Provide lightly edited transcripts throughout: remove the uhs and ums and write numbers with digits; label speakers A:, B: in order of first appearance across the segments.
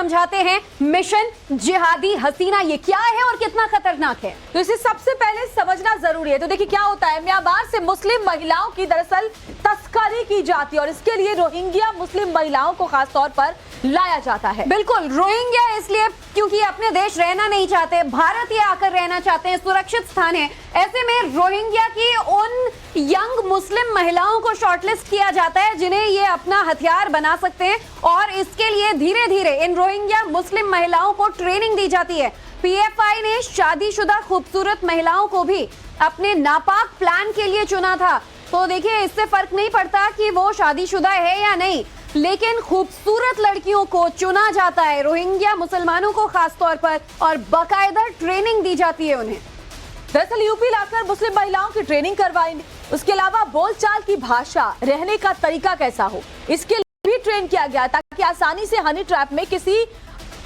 A: समझाते हैं मिशन जिहादी हसीना ये क्या है और कितना खतरनाक है।
B: तो इसे सबसे पहले समझना जरूरी है। तो देखिए क्या होता है, म्यांमार से मुस्लिम महिलाओं की दरअसल तस्करी की जाती है और इसके लिए रोहिंग्या मुस्लिम महिलाओं को खास तौर पर लाया जाता है।
A: बिल्कुल, रोहिंग्या इसलिए क्योंकि अपने देश रहना नहीं चाहते, भारत ये आकर रहना चाहते हैं, सुरक्षित स्थान है। ऐसे में रोहिंग्या की उन यंग मुस्लिम महिलाओं को शॉर्टलिस्ट किया जाता है जिन्हें ये अपना हथियार बना सकते हैं और इसके लिए धीरे धीरे इन रोहिंग्या मुस्लिम महिलाओं को ट्रेनिंग दी जाती है। पीएफआई ने शादीशुदा खूबसूरत महिलाओं को भी अपने नापाक प्लान के लिए चुना था। तो देखिए, इससे फर्क नहीं पड़ता कि वो शादीशुदा है या नहीं, लेकिन खूबसूरत लड़कियों को चुना जाता है, रोहिंग्या मुसलमानों को खास तौर पर, और बाकायदा ट्रेनिंग दी जाती है उन्हें।
B: दरअसल यूपी लाकर मुस्लिम महिलाओं की ट्रेनिंग करवाएंगे। उसके अलावा बोलचाल की भाषा, रहने का तरीका कैसा हो, इसके लिए भी ट्रेन किया गया ताकि आसानी से हनी ट्रैप में किसी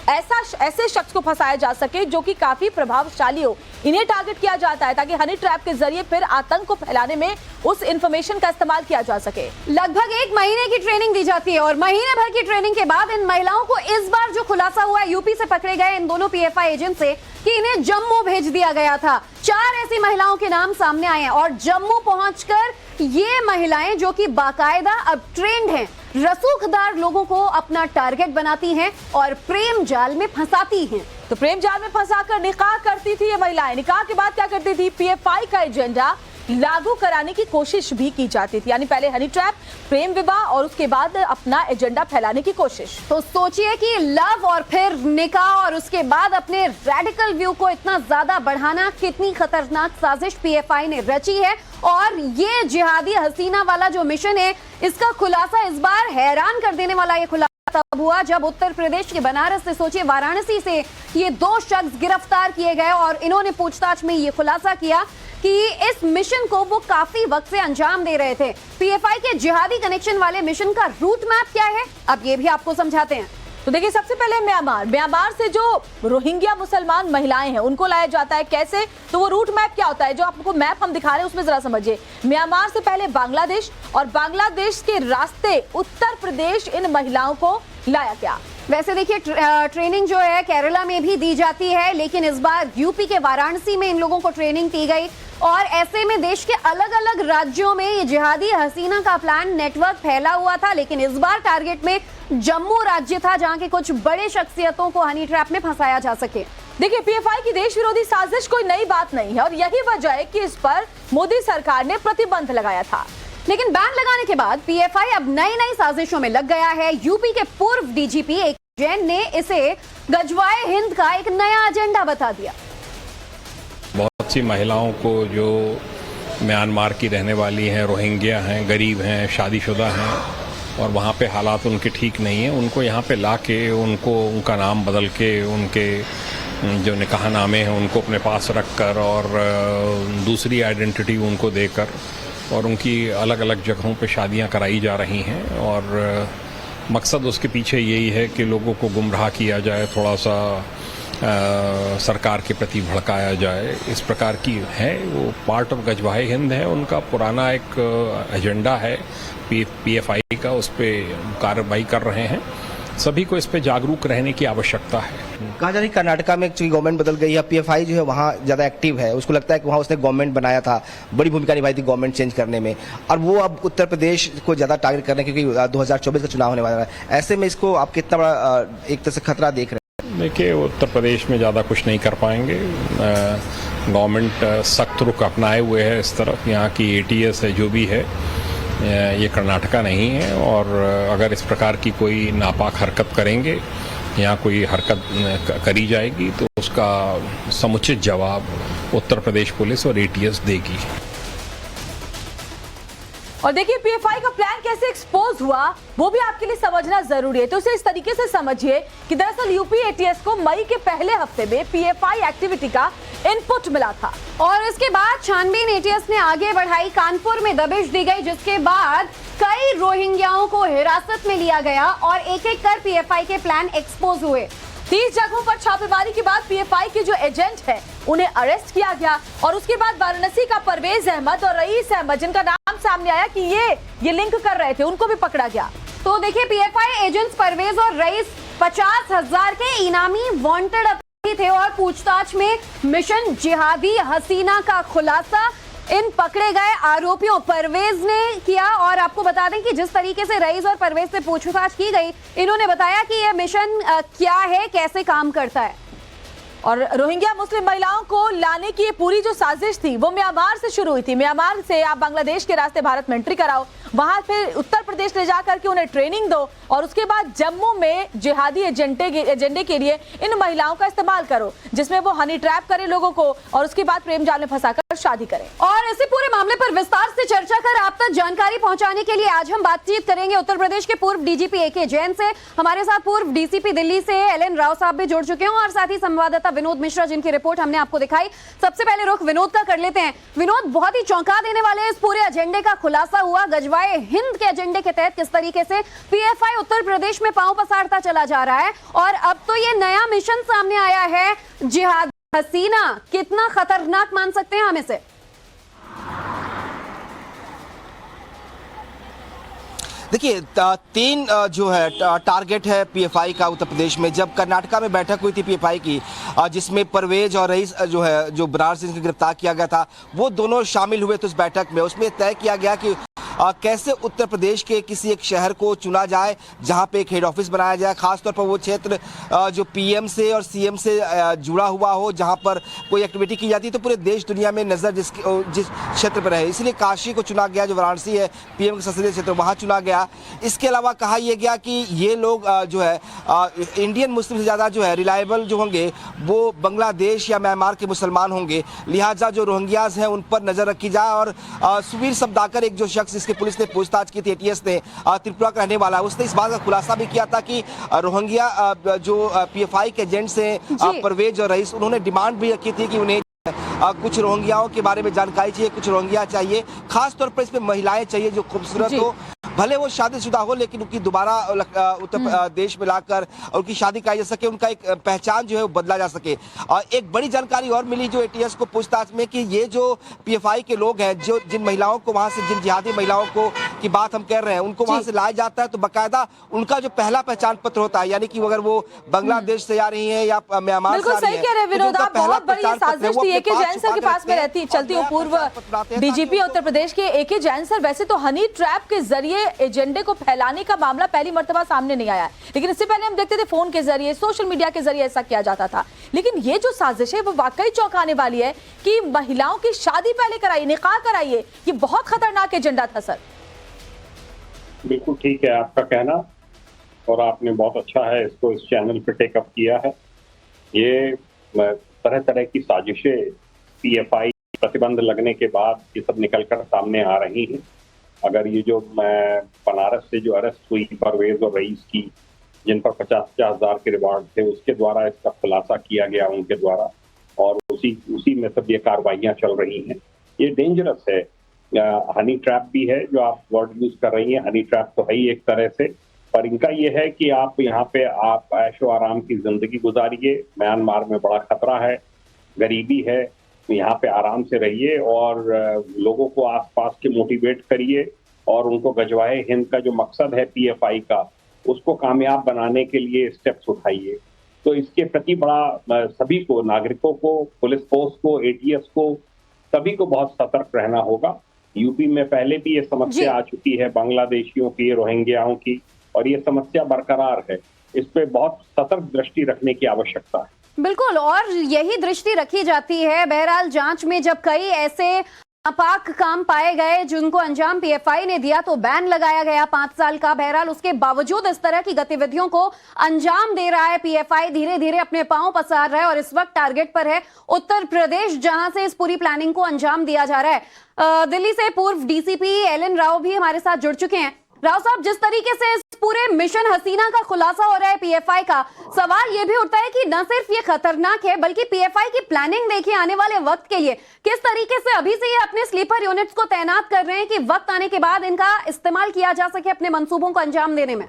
B: ऐसे शख्स को फंसाया जा सके जो कि काफी प्रभावशाली हो। इन्हें टारगेट किया जाता है ताकि हनी ट्रैप के जरिए फिर आतंक को फैलाने में उस इंफॉर्मेशन का इस्तेमाल किया जा सके।
A: लगभग 1 महीने की ट्रेनिंग दी जाती है और महीने भर की ट्रेनिंग के बाद इन महिलाओं को इस बार जो खुलासा हुआ है यूपी से पकड़े गए इन दोनों पीएफआई एजेंट से कि इन्हें जम्मू भेज दिया गया था। 4 ऐसी महिलाओं के नाम सामने आए हैं और जम्मू पहुंचकर ये महिलाएं जो कि बाकायदा अब ट्रेंड हैं, रसूखदार लोगों को अपना टारगेट बनाती हैं और प्रेम जाल में फंसाती हैं।
B: तो प्रेम जाल में फंसाकर निकाह करती थी ये महिलाएं। निकाह के बाद क्या करती थी, पीएफआई का एजेंडा लागू कराने की कोशिश भी की जाती थी, यानी पहले हनी ट्रैप, प्रेम विवाह और उसके बाद अपना एजेंडा फैलाने की कोशिश।
A: तो सोचिए कि लव और फिर निकाह और उसके बाद अपने रेडिकल व्यू को इतना ज्यादा बढ़ाना, कितनी खतरनाक साजिश पीएफआई ने रची है। और ये जिहादी हसीना वाला जो मिशन है, इसका खुलासा इस बार हैरान कर देने वाला ये खुलासा तब हुआ जब उत्तर प्रदेश के बनारस से, सोचिए वाराणसी से, ये 2 शख्स गिरफ्तार किए गए और इन्होंने पूछताछ में ये खुलासा किया कि इस मिशन को वो काफी वक्त से अंजाम दे रहे थे। पीएफआई के जिहादी कनेक्शन वाले मिशन का रूट मैप क्या है, अब ये भी आपको समझाते हैं।
B: तो देखिए, सबसे पहले म्यांमार से जो रोहिंग्या मुसलमान महिलाएं हैं उनको लाया जाता है कैसे, तो वो रूट मैप क्या होता है जो आपको मैप हम दिखा रहे हैं उसमें जरा समझिए। म्यांमार से पहले बांग्लादेश और बांग्लादेश के रास्ते उत्तर प्रदेश इन महिलाओं को लाया गया।
A: वैसे देखिए, ट्रेनिंग जो है केरला में भी दी जाती है, लेकिन इस बार यूपी के वाराणसी में इन लोगों को ट्रेनिंग दी गई और ऐसे में देश के अलग अलग राज्यों में ये जिहादी हसीना का प्लान नेटवर्क फैला हुआ था, लेकिन इस बार टारगेट में जम्मू राज्य था जहां के कुछ बड़े शख्सियतों को हनी ट्रैप में फंसाया जा सके।
B: देखिए, पीएफआई की देश विरोधी साजिश कोई नई बात नहीं है और यही वजह है कि इस पर मोदी सरकार ने प्रतिबंध लगाया था।
A: लेकिन बैन लगाने के बाद पीएफआई अब नई साजिशों में लग गया है। यूपी के पूर्व डीजीपी एक जैन ने इसे गजवाए हिंद का एक नया एजेंडा बता दिया।
C: बहुत सी महिलाओं को जो म्यांमार की रहने वाली हैं, रोहिंग्या हैं, गरीब हैं, शादीशुदा हैं और वहाँ पे हालात उनके ठीक नहीं हैं, उनको यहाँ पे ला के उनका नाम बदल के उनके जो निकाहनामे हैं उनको अपने पास रख कर और दूसरी आइडेंटिटी उनको देकर और उनकी अलग अलग जगहों पे शादियां कराई जा रही हैं और मकसद उसके पीछे यही है कि लोगों को गुमराह किया जाए, थोड़ा सा सरकार के प्रति भड़काया जाए, इस प्रकार की है। वो पार्ट ऑफ गजवाए हिंद है, उनका पुराना एक एजेंडा है पीएफआई का, उस पर कार्रवाई कर रहे हैं। सभी को इस पे जागरूक रहने की आवश्यकता है।
D: कहा जा रही कर्नाटका में एक्चुअली गवर्नमेंट बदल गई है, पीएफआई जो है वहाँ ज़्यादा एक्टिव है, उसको लगता है कि वहाँ उसने गवर्नमेंट बनाया था, बड़ी भूमिका निभाई थी गवर्नमेंट चेंज करने में, और वो अब उत्तर प्रदेश को ज़्यादा टारगेट कर रहे हैं क्योंकि 2024 का चुनाव होने वाला है। ऐसे में इसको आप कितना बड़ा एक तरह से खतरा देख रहे हैं?
C: देखिए, उत्तर प्रदेश में ज़्यादा कुछ नहीं कर पाएंगे। गवर्नमेंट सख्त रुख अपनाए हुए है इस तरफ, यहाँ की एटीएस है जो भी है, ये कर्नाटका नहीं है और अगर इस प्रकार की कोई नापाक हरकत करेंगे या कोई हरकत करी जाएगी तो उसका समुचित जवाब उत्तर प्रदेश पुलिस और एटीएस देगी।
B: और देखिए, पीएफआई का प्लान कैसे एक्सपोज हुआ वो भी आपके लिए समझना जरूरी है। तो उसे इस तरीके से समझिए कि दरअसल यूपी एटीएस को मई के पहले हफ्ते में पीएफआई एक्टिविटी का इनपुट मिला था
A: और इसके बाद छानबीन एटीएस ने आगे बढ़ाई, कानपुर में दबिश दी गई, जिसके बाद कई रोहिंग्याओं को हिरासत में लिया गया और एक एक कर पीएफआई के प्लान एक्सपोज हुए।
B: 30 जगहों पर छापेमारी के बाद पीएफआई के जो एजेंट हैं उन्हें अरेस्ट किया गया और उसके बाद वाराणसी का परवेज अहमद और रईस अहमद, जिनका नाम सामने आया कि ये लिंक कर रहे थे, उनको भी पकड़ा गया।
A: तो देखिए, पीएफआई एजेंट्स परवेज और रईस 50,000 के इनामी वांटेड अपराधी थे और पूछताछ में मिशन जिहादी हसीना का खुलासा इन पकड़े गए आरोपियों परवेज ने किया। और आपको बता दें कि जिस तरीके से रईस और परवेज से पूछताछ की गई, इन्होंने बताया कि यह मिशन क्या है, कैसे काम करता है।
B: और रोहिंग्या मुस्लिम महिलाओं को लाने की ये पूरी जो साजिश थी वो म्यांमार से शुरू हुई थी। म्यांमार से आप बांग्लादेश के रास्ते भारत में एंट्री कराओ, वहां फिर उत्तर प्रदेश ले जाकर के उन्हें ट्रेनिंग दो और उसके बाद जम्मू में जिहादी एजेंडे के लिए इन महिलाओं का इस्तेमाल करो, जिसमें वो हनी ट्रैप करे लोगों को और उसके बाद प्रेम जाल में फंसाकर शादी करें।
A: और इसी पूरे मामले पर विस्तार से चर्चा कर आप तक जानकारी पहुंचाने के लिए आज हम बातचीत करेंगे उत्तर प्रदेश के पूर्व डीजीपी एके जैन से। हमारे साथ पूर्व डीसीपी दिल्ली से एलएन राव साहब भी जुड़ चुके हैं और साथ ही संवाददाता विनोद मिश्रा, जिनकी रिपोर्ट हमने आपको दिखाई। सबसे पहले रुख विनोद का कर लेते हैं। विनोद, बहुत ही चौंका देने वाले इस पूरे एजेंडे का खुलासा हुआ। गजवाए हिंद के एजेंडे के तहत किस तरीके से पीएफआई उत्तर प्रदेश में पांव पसारता चला जा रहा है और अब तो ये नया मिशन सामने आया है जिहाद हसीना। कितना खतरनाक मान सकते हैं हम इसे?
D: देखिए, तीन जो है टारगेट है पीएफआई का उत्तर प्रदेश में। जब कर्नाटका में बैठक हुई थी पीएफआई की, जिसमें परवेज और रईस जो है, जो बनारस से गिरफ्तार किया गया था, वो दोनों शामिल हुए थे उस बैठक में। उसमें तय किया गया कि कैसे उत्तर प्रदेश के किसी एक शहर को चुना जाए जहां पे एक हेड ऑफिस बनाया जाए, खासतौर पर वो क्षेत्र जो पीएम से और सीएम से जुड़ा हुआ हो, जहां पर कोई एक्टिविटी की जाती है तो पूरे देश दुनिया में नजर जिस क्षेत्र पर है। इसलिए काशी को चुना गया, जो वाराणसी है पीएम का संसदीय क्षेत्र, वहां चुना गया। इसके अलावा कहा यह गया कि ये लोग जो है इंडियन मुस्लिम से ज़्यादा जो है रिलायबल जो होंगे वो बांग्लादेश या म्यांमार के मुसलमान होंगे, लिहाजा जो रोहिंग्याज हैं उन पर नज़र रखी जाए। और सुवीर सबदाकर, एक जो शख्स जिसके पुलिस ने पूछताछ की थी, एटीएस ने, त्रिपुरा का रहने वाला, उसने इस बात का खुलासा भी किया था कि रोहिंग्या जो पीएफआई के एजेंट्स हैं परवेज और रईस, उन्होंने डिमांड भी रखी थी कि उन्हें कुछ रोहिंग्याओं के बारे में जानकारी चाहिए, कुछ रोहिंग्या चाहिए, खासतौर पर इसमें महिलाएं चाहिए जो खूबसूरत हो, भले वो शादीशुदा हो लेकिन उनकी दोबारा उत्तर प्रदेश में लाकर उनकी शादी कराई जा सके, उनका एक पहचान जो है वो बदला जा सके। और एक बड़ी जानकारी और मिली जो एटीएस को पूछताछ में कि ये जो पीएफआई के लोग हैं, जो जिन महिलाओं को वहां से, जिन जिहादी महिलाओं को की बात हम कर रहे हैं, उनको वहां से लाया जाता है तो बाकायदा उनका जो पहला पहचान पत्र होता है, यानी कि अगर वो बांग्लादेश से आ रही है या म्यांमार से आ रही है,
B: विनोद, आप बहुत बड़ी साजिश थी। एके जैन सर के पास में चलती हूँ, पूर्व डीजीपी उत्तर प्रदेश के एके जैन सर। वैसे तो हनी ट्रैप के जरिए एजेंडे को फैलाने का मामला पहली मर्तबा सामने नहीं आया, लेकिन इससे पहले हम देखते थे फोन के जरिए, सोशल मीडिया के जरिए ऐसा किया जाता था। लेकिन ये जो साजिश है वो वाकई चौंकाने वाली है कि महिलाओं की शादी पहले कराइए, निकाह कराइए, ये बहुत खतरनाक एजेंडा था सर।
E: बिल्कुल ठीक है आपका कहना, और आपने बहुत अच्छा है इसको इस चैनल पे टेकअप किया है। ये तरह तरह की साजिशें पीएफआई प्रतिबंध लगने के बाद ये सब निकलकर सामने आ रही हैं। अगर ये जो बनारस से जो अरेस्ट हुई परवेज और रईस की, जिन पर 50,000 के रिवार्ड थे, उसके द्वारा इसका खुलासा किया गया उनके द्वारा, और उसी में सब ये कार्रवाइयां चल रही हैं। ये डेंजरस है। हनी ट्रैप भी है जो आप वर्ड यूज कर रही हैं, हनी ट्रैप तो है ही एक तरह से, पर इनका ये है कि आप यहाँ पे आप ऐशो आराम की जिंदगी गुजारिए। म्यांमार में बड़ा खतरा है, गरीबी है, यहाँ पे आराम से रहिए और लोगों को आसपास के मोटिवेट करिए और उनको गजवाए हिंद का जो मकसद है पीएफआई का, उसको कामयाब बनाने के लिए स्टेप्स उठाइए। तो इसके प्रति बड़ा सभी को, नागरिकों को, पुलिस फोर्स को, एटीएस को, सभी को बहुत सतर्क रहना होगा। यूपी में पहले भी ये समस्या आ चुकी है बांग्लादेशियों की, रोहिंग्याओं की, और ये समस्या बरकरार है। इस पे बहुत सतर्क दृष्टि रखने की आवश्यकता है।
A: बिल्कुल, और यही दृष्टि रखी जाती है। बहरहाल जांच में जब कई ऐसे नापाक काम पाए गए जिनको अंजाम पीएफआई ने दिया तो बैन लगाया गया 5 साल का। बहरहाल उसके बावजूद इस तरह की गतिविधियों को अंजाम दे रहा है पीएफआई, धीरे धीरे अपने पांव पसार रहा है और इस वक्त टारगेट पर है उत्तर प्रदेश, जहां से इस पूरी प्लानिंग को अंजाम दिया जा रहा है। दिल्ली से पूर्व डीसीपी एलएन राव भी हमारे साथ जुड़ चुके हैं। राव साहब, जिस तरीके से इस पूरे मिशन हसीना का खुलासा हो रहा है पीएफआई का, सवाल ये भी उठता है कि न सिर्फ ये खतरनाक है बल्कि पीएफआई की प्लानिंग देखिए आने वाले वक्त के लिए किस तरीके से अभी से ये अपने स्लीपर यूनिट्स को तैनात कर रहे हैं कि वक्त आने के बाद इनका इस्तेमाल किया जा सके अपने मंसूबों को अंजाम देने में।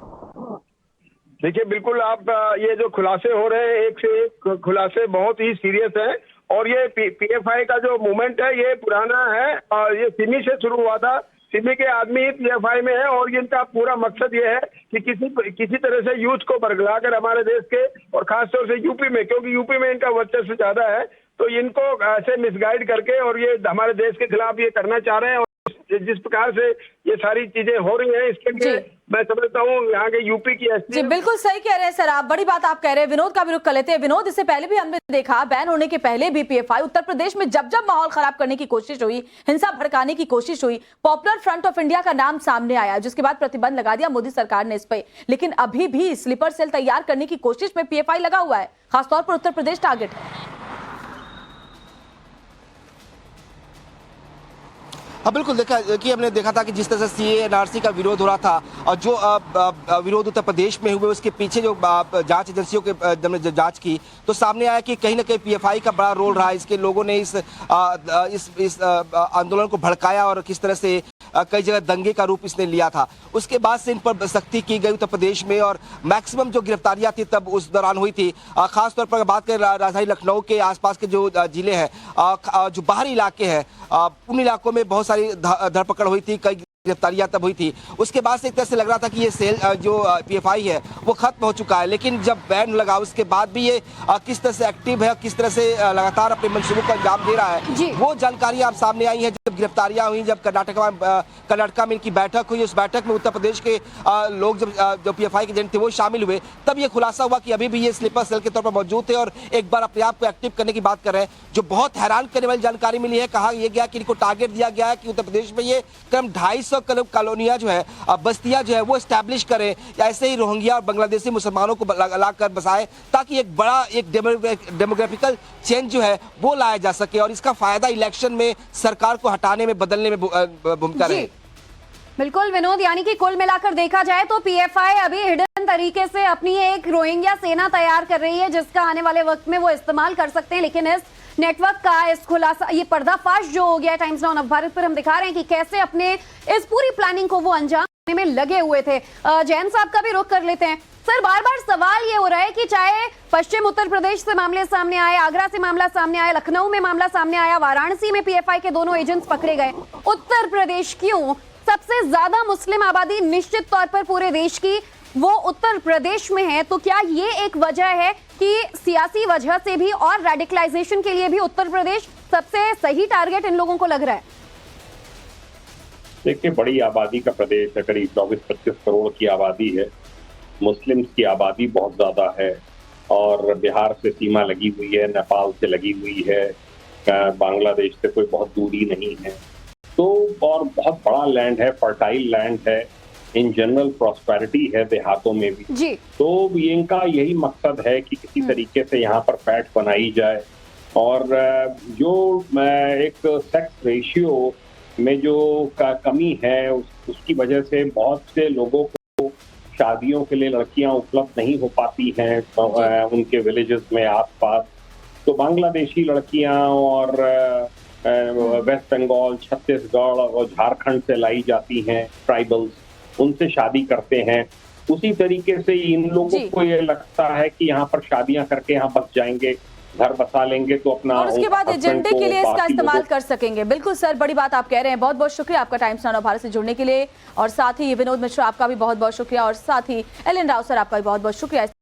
F: देखिए, बिल्कुल आप ये जो खुलासे हो रहे हैं, एक से एक खुलासे बहुत ही सीरियस है, और ये पीएफआई का जो मूवमेंट है ये पुराना है और ये सिमी से शुरू हुआ था। सिमी के आदमी ही पीएफआई में है और इनका पूरा मकसद ये है कि किसी तरह से यूथ को बरगलाकर हमारे देश के और खासतौर से यूपी में, क्योंकि यूपी में इनका वर्चस्व ज्यादा है, तो इनको ऐसे मिसगाइड करके और ये हमारे देश के खिलाफ ये करना चाह रहे हैं। और जिस प्रकार से ये सारी चीजें हो रही हैं, इसके लिए मैं समझता हूँ यहाँ के यूपी की एसपी
B: जी बिल्कुल सही कह रहे हैं सर आप, बड़ी बात आप कह रहे हैं। विनोद का भी रुख कर लेते हैं। विनोद, इससे पहले भी हमने देखा, बैन होने के पहले भी पीएफआई उत्तर प्रदेश में जब जब माहौल खराब करने की कोशिश हुई, हिंसा भड़काने की कोशिश हुई, पॉपुलर फ्रंट ऑफ इंडिया का नाम सामने आया, जिसके बाद प्रतिबंध लगा दिया मोदी सरकार ने इस पे। लेकिन अभी भी स्लीपर सेल तैयार करने की कोशिश में पीएफआई लगा हुआ है, खासतौर पर उत्तर प्रदेश टारगेट है।
D: हाँ बिल्कुल, देखिए हमने देखा था कि जिस तरह से सीए एनआरसी का विरोध हो रहा था और जो विरोध उत्तर प्रदेश में हुए, उसके पीछे जो जांच एजेंसियों के जब जांच की तो सामने आया कि कहीं ना कहीं पीएफआई का बड़ा रोल रहा। इसके लोगों ने इस आंदोलन को भड़काया और किस तरह से कई जगह दंगे का रूप इसने लिया था। उसके बाद से इन पर सख्ती की गई उत्तर प्रदेश में और मैक्सिमम जो गिरफ्तारियां थी तब उस दौरान हुई थी। खासतौर पर बात करें राजधानी लखनऊ के आसपास के जो जिले हैं, जो बाहरी इलाके हैं, उन इलाकों में बहुत सारी धरपकड़ हुई थी, कई गिरफ्तारियां तब हुई थी। उसके बाद से एक तरह से लग रहा था कि ये सेल जो पीएफआई है वो खत्म हो चुका है। लेकिन जब बैन लगा उसके बाद भी ये किस तरह से एक्टिव है, किस तरह से लगातार अपने मंसूबों को अंजाम दे रहा है, वो जानकारी आप सामने आई है। जब गिरफ्तारियां हुई, जब कर्नाटका में इनकी बैठक हुई, उस बैठक में उत्तर प्रदेश के लोग जो पीएफआई के एजेंट थे वो शामिल हुए, तब ये खुलासा हुआ कि अभी भी ये स्लीपर सेल के तौर पर मौजूद थे और एक बार अपने आप को एक्टिव करने की बात कर रहे हैं। जो बहुत हैरान करने वाली जानकारी मिली है, कहा यह गया कि इनको टारगेट दिया गया है कि उत्तर प्रदेश में ये करीब 250 कॉलोनियां जो है, बस्तियां जो है वो एस्टैब्लिश करें, ऐसे ही रोहिंग्या और बांग्लादेशी मुसलमानों को लाकर बसाए, ताकि एक बड़ा एक डेमोग्राफिकल चेंज जो है वो लाया जा सके और इसका फायदा इलेक्शन में सरकार को हटाने में, बदलने में भूमिका रहे।
A: बिल्कुल विनोद, यानी कि कुल मिलाकर देखा जाए तो पीएफआई अभी हिडन तरीके से अपनी एक रोहिंग्या सेना तैयार कर रही है, जिसका आने वाले वक्त में वो इस्तेमाल कर सकते हैं। लेकिन इस नेटवर्क का इस खुलासा, ये पर्दाफाश जो हो गया टाइम्स नाउ नवभारत पर हम दिखा रहे हैं कि कैसे अपने इस पूरी प्लानिंग को वो अंजाम देने में लगे हुए थे। जैन साहब का भी रुख कर लेते हैं। सर, बार बार सवाल ये हो रहा है कि चाहे पश्चिम उत्तर प्रदेश से मामले सामने आए, आगरा से मामला सामने आया, लखनऊ में मामला सामने आया, वाराणसी में पीएफआई के दोनों एजेंट्स पकड़े गए, उत्तर प्रदेश क्यों सबसे ज्यादा मुस्लिम आबादी निश्चित तौर पर पूरे देश की वो उत्तर प्रदेश में है? तो क्या ये एक वजह है कि सियासी वजह से भी और रेडिकलाइजेशन के लिए भी उत्तर प्रदेश सबसे सही टारगेट इन लोगों को लग रहा है?
E: देखिए, बड़ी आबादी का प्रदेश है, करीब 24-25 करोड़ की आबादी है। मुस्लिम्स की आबादी बहुत ज्यादा है और बिहार से सीमा लगी हुई है, नेपाल से लगी हुई है, बांग्लादेश से कोई बहुत दूरी नहीं है, तो और बहुत बड़ा लैंड है, फर्टाइल लैंड है, इन जनरल प्रॉस्पेरिटी है देहातों में भी
A: जी।
E: तो इनका यही मकसद है कि किसी तरीके से यहाँ पर फैट बनाई जाए और जो एक सेक्स रेशियो में जो कमी है उसकी वजह से बहुत से लोगों को शादियों के लिए लड़कियां उपलब्ध नहीं हो पाती हैं उनके विलेजेस में आसपास। तो बांग्लादेशी लड़कियां और वेस्ट बंगाल, छत्तीसगढ़ और झारखंड से लाई जाती हैं ट्राइबल्स, उनसे शादी करते हैं। उसी तरीके से इन लोगों को ये लगता है कि यहाँ पर शादियां करके यहाँ बस जाएंगे, घर बसा लेंगे तो अपना,
B: और उसके बाद एजेंडे के लिए इसका इस्तेमाल कर सकेंगे। बिल्कुल सर, बड़ी बात आप कह रहे हैं। बहुत बहुत शुक्रिया आपका टाइम्स नाउ भारत से जुड़ने के लिए, और साथ ही विनोद मिश्रा आपका भी बहुत बहुत शुक्रिया, और साथ ही एलन राव सर आपका भी बहुत बहुत शुक्रिया।